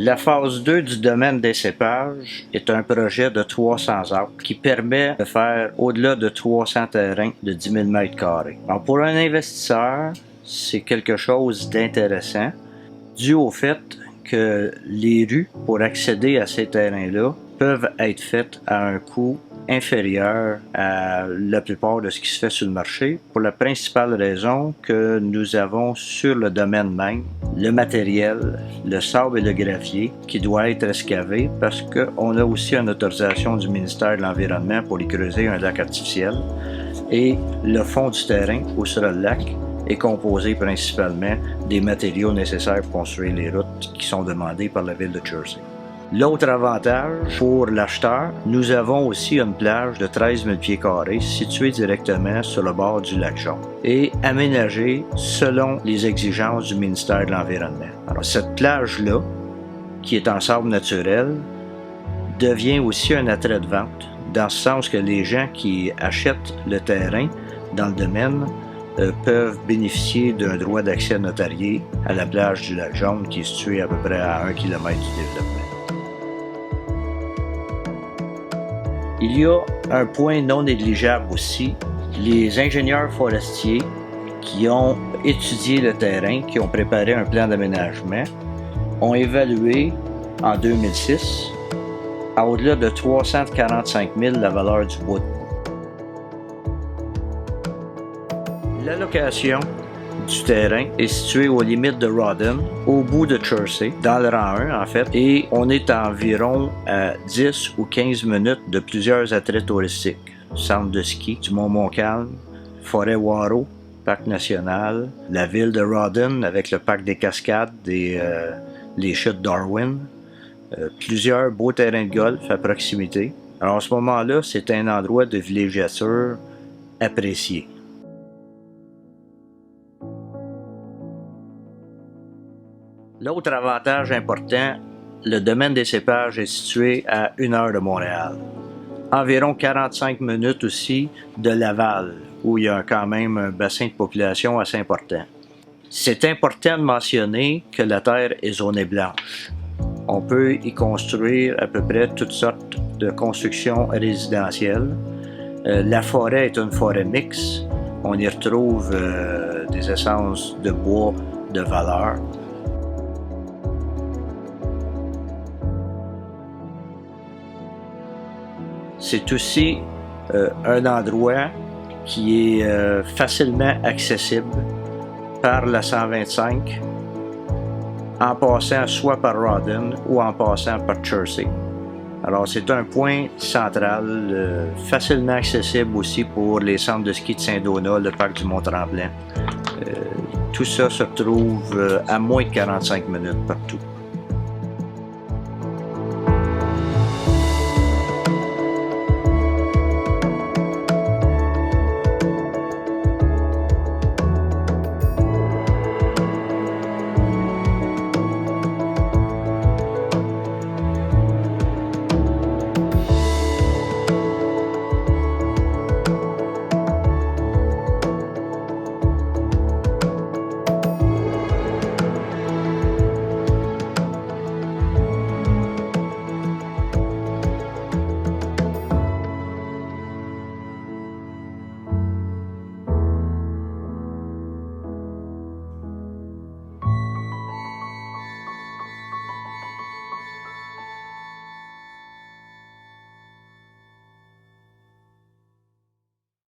La phase 2 du domaine des cépages est un projet de 300 acres qui permet de faire au-delà de 300 terrains de 10 000 m². Alors pour un investisseur, c'est quelque chose d'intéressant dû au fait que les rues pour accéder à ces terrains-là peuvent être faites à un coût inférieur à la plupart de ce qui se fait sur le marché pour la principale raison que nous avons sur le domaine même le matériel, le sable et le gravier qui doit être excavé parce qu'on a aussi une autorisation du ministère de l'Environnement pour y creuser un lac artificiel et le fond du terrain où sera le lac est composé principalement des matériaux nécessaires pour construire les routes qui sont demandées par la ville de Jersey. L'autre avantage pour l'acheteur, nous avons aussi une plage de 13 000 pieds² située directement sur le bord du lac Jaune et aménagée selon les exigences du ministère de l'Environnement. Alors cette plage-là, qui est en sable naturel, devient aussi un attrait de vente, dans le sens que les gens qui achètent le terrain dans le domaine peuvent bénéficier d'un droit d'accès notarié à la plage du lac Jaune qui est située à peu près à 1 km du développement. Il y a un point non négligeable aussi, les ingénieurs forestiers qui ont étudié le terrain, qui ont préparé un plan d'aménagement, ont évalué en 2006 à au-delà de 345 000 la valeur du bois de bois. La location du terrain est située aux limites de Rawdon, au bout de Jersey, dans le rang 1 en fait, et on est à environ à 10 ou 15 minutes de plusieurs attraits touristiques. Centre de ski du Mont-Montcalm, Forêt Waro, Parc national, la ville de Rawdon avec le parc des Cascades et les chutes Darwin, plusieurs beaux terrains de golf à proximité. Alors à ce moment-là, c'est un endroit de villégiature apprécié. L'autre avantage important, le domaine des cépages est situé à 1 heure de Montréal. Environ 45 minutes aussi de Laval, où il y a quand même un bassin de population assez important. C'est important de mentionner que la terre est zonée blanche. On peut y construire à peu près toutes sortes de constructions résidentielles. La forêt est une forêt mixte. On y retrouve des essences de bois de valeur. C'est aussi un endroit qui est facilement accessible par la 125 en passant soit par Rawdon ou en passant par Jersey. Alors c'est un point central, facilement accessible aussi pour les centres de ski de Saint-Donat, le parc du Mont-Tremblant. Tout ça se trouve à moins de 45 minutes partout.